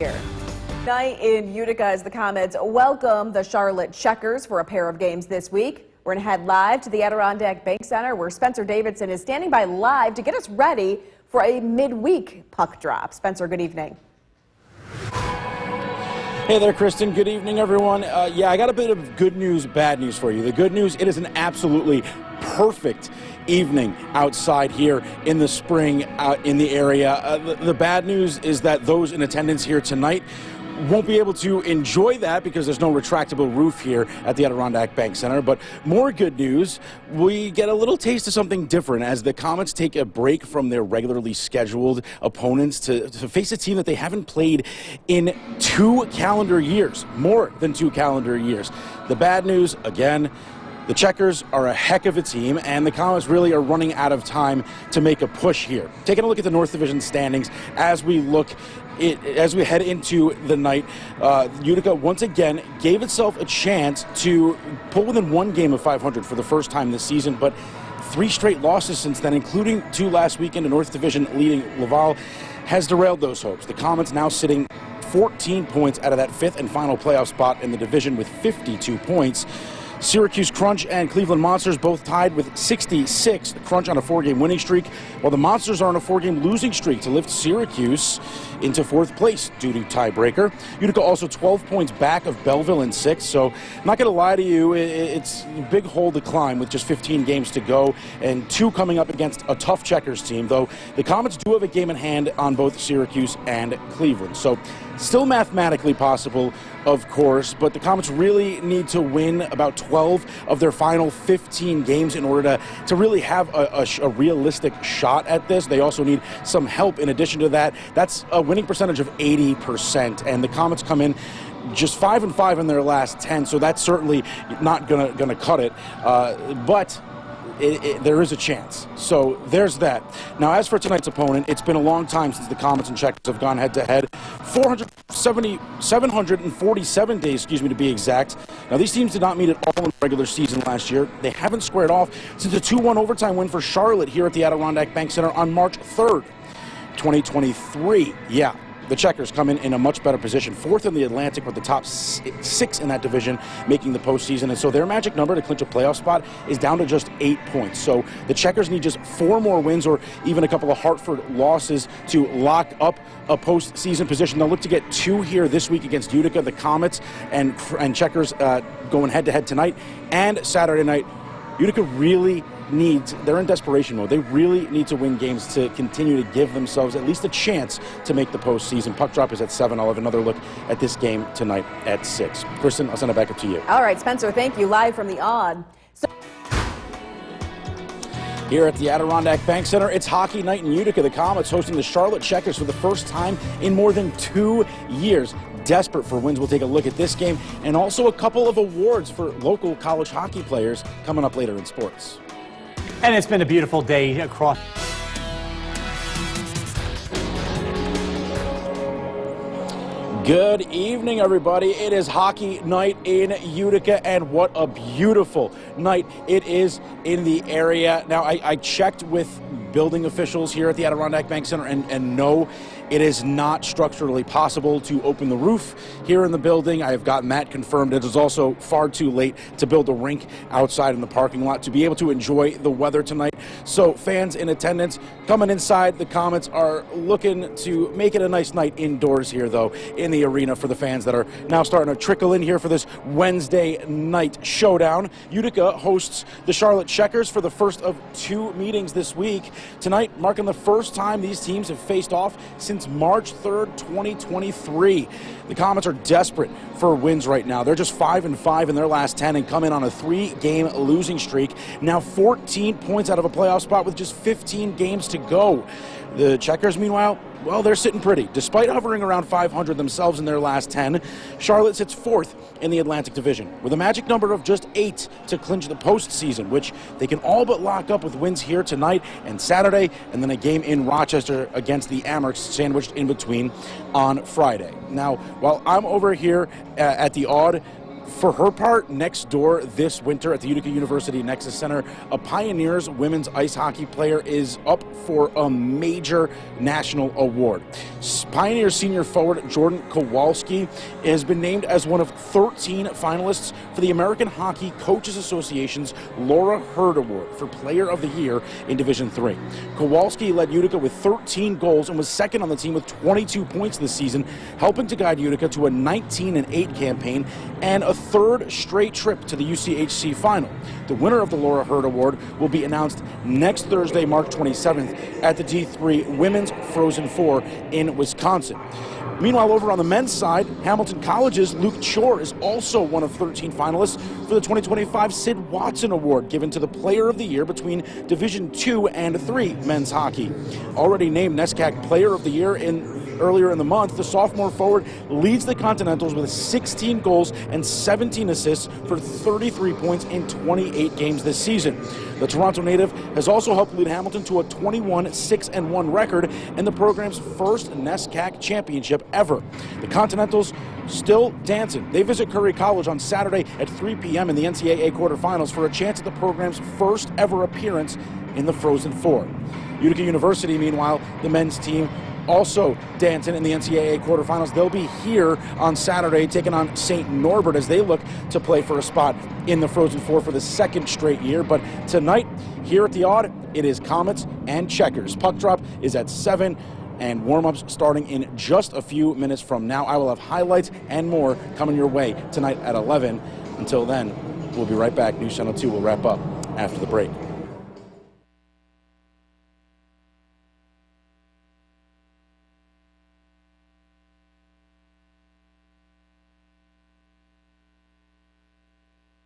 Here. Tonight in Utica as the Comets welcome the Charlotte Checkers for a pair of games this week. We're going to head live to the Adirondack Bank Center where Spencer Davidson is standing by live to get us ready for a midweek puck drop. Spencer, good evening. Hey there, Kristen. Good evening, everyone. I got a bit of good news, bad news for you. The good news, it is an absolutely perfect evening outside here in the spring out in the area. The bad news is that those in attendance here tonight won't be able to enjoy that because there's no retractable roof here at the Adirondack Bank Center. But more good news, we get a little taste of something different as the Comets take a break from their regularly scheduled opponents to face a team that they haven't played in 2 calendar years, more than 2 calendar years. The bad news, again, the Checkers are a heck of a team, and the Comets really are running out of time to make a push here. Taking a look at the North Division standings as we head into the night, Utica once again gave itself a chance to pull within 1 game of 500 for the first time this season, but 3 straight losses since then, including 2 last weekend. The North Division leading Laval has derailed those hopes. The Comets now sitting 14 points out of that 5th and final playoff spot in the division with 52 points. Syracuse Crunch and Cleveland Monsters both tied with 66. The Crunch on a 4-game winning streak, while the Monsters are on a 4-game losing streak to lift Syracuse into 4th place due to tiebreaker. Utica also 12 points back of Belleville in 6th, so I'm not going to lie to you, it's a big hole to climb with just 15 games to go and 2 coming up against a tough Checkers team, though the Comets do have a game in hand on both Syracuse and Cleveland. So still mathematically possible, of course, but the Comets really need to win about 12 of their final 15 games in order to really have a realistic shot at this. They also need some help in addition to that. That's a winning percentage of 80%, and the Comets come in just 5-5 in their last 10, so that's certainly not gonna cut it, but there is a chance. So there's that. Now, as for tonight's opponent, it's been a long time since the Comets and Checkers have gone head-to-head. 747 days, to be exact. Now, these teams did not meet at all in the regular season last year. They haven't squared off since a 2-1 overtime win for Charlotte here at the Adirondack Bank Center on March 3rd, 2023. Yeah. The Checkers come in a much better position, 4th in the Atlantic with the top 6 in that division making the postseason. And so their magic number to clinch a playoff spot is down to just 8 points. So the Checkers need just 4 more wins or even a couple of Hartford losses to lock up a postseason position. They'll look to get 2 here this week against Utica, the Comets, and Checkers going head-to-head tonight and Saturday night. Utica really they're in desperation mode. They really need to win games to continue to give themselves at least a chance to make the postseason. Puck drop is at 7. I'll have another look at this game tonight at 6. Kristen, I'll send it back up to you. All right, Spencer, thank you. Live from the Odd. Here at the Adirondack Bank Center, it's hockey night in Utica. The Comets hosting the Charlotte Checkers for the first time in more than 2 years. Desperate for wins. We'll take a look at this game and also a couple of awards for local college hockey players coming up later in sports. And it's been a beautiful day across. Good evening, everybody. It is hockey night in Utica, and what a beautiful night it is in the area. Now, I checked with building officials here at the Adirondack Bank Center and no, it is not structurally possible to open the roof here in the building. I have gotten that confirmed. It is also far too late to build a rink outside in the parking lot to be able to enjoy the weather tonight. So fans in attendance coming inside, the Comets are looking to make it a nice night indoors here, though, in the arena for the fans that are now starting to trickle in here for this Wednesday night showdown. Utica hosts the Charlotte Checkers for the first of 2 meetings this week. Tonight, marking the first time these teams have faced off since March 3rd, 2023. The Comets are desperate for wins right now. They're just 5-5 in their last 10 and come in on a 3-game losing streak. Now 14 points out of a playoff spot with just 15 games to go. The Checkers, meanwhile, well, they're sitting pretty. Despite hovering around 500 themselves in their last 10, Charlotte sits 4th in the Atlantic Division with a magic number of just 8 to clinch the postseason, which they can all but lock up with wins here tonight and Saturday, and then a game in Rochester against the Amherst sandwiched in between on Friday. Now, while I'm over here at the Odd, For her part, next door this winter at the Utica University Nexus Center, a Pioneers women's ice hockey player is up for a major national award. Pioneers senior forward Jordan Kowalski has been named as one of 13 finalists for the American Hockey Coaches Association's Laura Hurd Award for Player of the Year in Division III. Kowalski led Utica with 13 goals and was second on the team with 22 points this season, helping to guide Utica to a 19-8 campaign and a third straight trip to the UCHC final. The winner of the Laura Hurd Award will be announced next Thursday, March 27th at the D3 Women's Frozen Four in Wisconsin. Meanwhile, over on the men's side, Hamilton College's Luke Chor is also one of 13 finalists for the 2025 Sid Watson Award, given to the Player of the Year between Division II and III men's hockey. Already named NESCAC Player of the Year earlier in the month, the sophomore forward leads the Continentals with 16 goals and 17 assists for 33 points in 28 games this season. The Toronto native has also helped lead Hamilton to a 21-6-1 record and the program's first NESCAC championship ever. The Continentals still dancing. They visit Curry College on Saturday at 3 p.m. in the NCAA quarterfinals for a chance at the program's first ever appearance in the Frozen Four. Utica University, meanwhile, the men's team also dancing in the NCAA quarterfinals. They'll be here on Saturday taking on St. Norbert as they look to play for a spot in the Frozen Four for the second straight year. But tonight, here at the Odd, it is Comets and Checkers. Puck drop is at 7 and warm-ups starting in just a few minutes from now. I will have highlights and more coming your way tonight at 11. Until then, we'll be right back. News Channel 2 will wrap up after the break.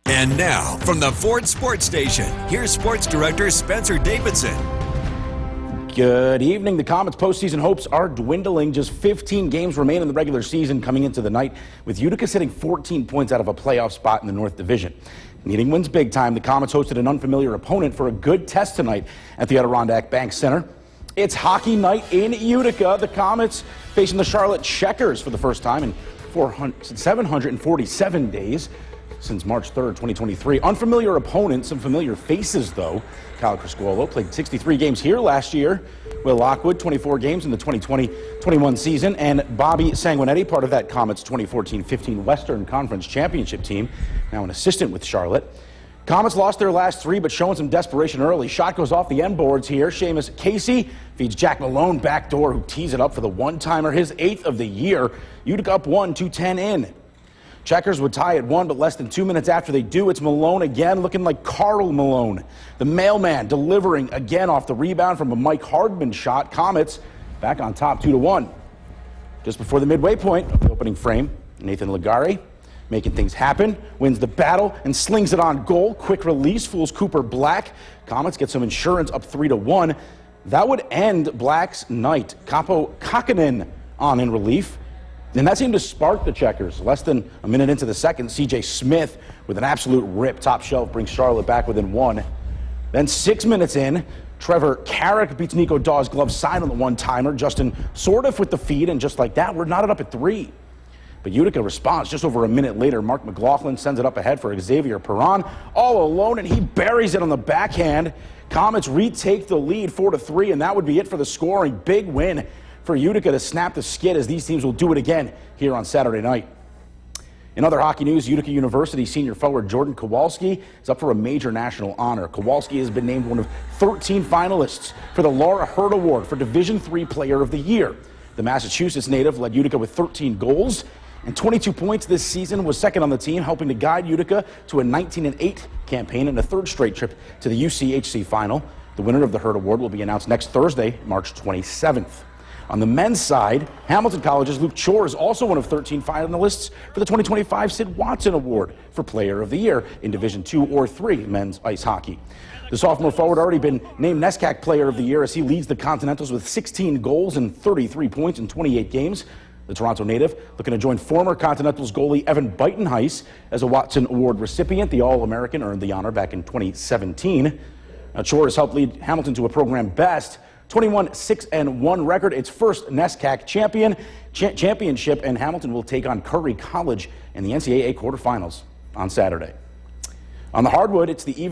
And now, from the Ford Sports Station, here's Sports Director Spencer Davidson. Good evening. The Comets' postseason hopes are dwindling. Just 15 games remain in the regular season coming into the night, with Utica sitting 14 points out of a playoff spot in the North Division. Needing wins big time, the Comets hosted an unfamiliar opponent for a good test tonight at the Adirondack Bank Center. It's hockey night in Utica. The Comets facing the Charlotte Checkers for the first time in 747 days. Since March 3rd, 2023. Unfamiliar opponents, some familiar faces, though. Kyle Criscuolo played 63 games here last year. Will Lockwood, 24 games in the 2020-21 season. And Bobby Sanguinetti, part of that Comets 2014-15 Western Conference Championship team, now an assistant with Charlotte. Comets lost their last three, but showing some desperation early. Shot goes off the end boards here. Seamus Casey feeds Jack Malone backdoor, who tees it up for the one-timer, his 8th of the year. Utica up 1, 2:10 in. Checkers would tie at 1, but less than 2 minutes after they do, it's Malone again, looking like Carl Malone. The mailman delivering again off the rebound from a Mike Hardman shot. Comets back on top 2-1. Just before the midway point of the opening frame, Nathan Ligari making things happen, wins the battle and slings it on goal. Quick release fools Cooper Black. Comets get some insurance up 3-1. That would end Black's night. Capo Kakinen on in relief. And that seemed to spark the Checkers. Less than a minute into the second, C.J. Smith with an absolute rip top shelf brings Charlotte back within 1. Then 6 minutes in, Trevor Carrick beats Nico Dawes' glove side on the one-timer. Justin Sordiff with the feed, and just like that, we're knotted up at 3. But Utica responds just over a minute later. Mark McLaughlin sends it up ahead for Xavier Perron, all alone, and he buries it on the backhand. Comets retake the lead 4-3, and that would be it for the scoring. Big win for Utica to snap the skid, as these teams will do it again here on Saturday night. In other hockey news, Utica University senior forward Jordan Kowalski is up for a major national honor. Kowalski has been named one of 13 finalists for the Laura Hurd Award for Division III Player of the Year. The Massachusetts native led Utica with 13 goals and 22 points this season, was second on the team, helping to guide Utica to a 19-8 campaign and a third straight trip to the UCHC final. The winner of the Hurd Award will be announced next Thursday, March 27th. On the men's side, Hamilton College's Luke Chor is also one of 13 finalists for the 2025 Sid Watson Award for Player of the Year in Division II or III men's ice hockey. The sophomore forward already been named NESCAC Player of the Year as he leads the Continentals with 16 goals and 33 points in 28 games. The Toronto native looking to join former Continentals goalie Evan Buitenhuis as a Watson Award recipient. The All-American earned the honor back in 2017. Chor has helped lead Hamilton to a program best 21-6-1 record, its first NESCAC championship, and Hamilton will take on Curry College in the NCAA quarterfinals. on Saturday. On the hardwood, it's the evening.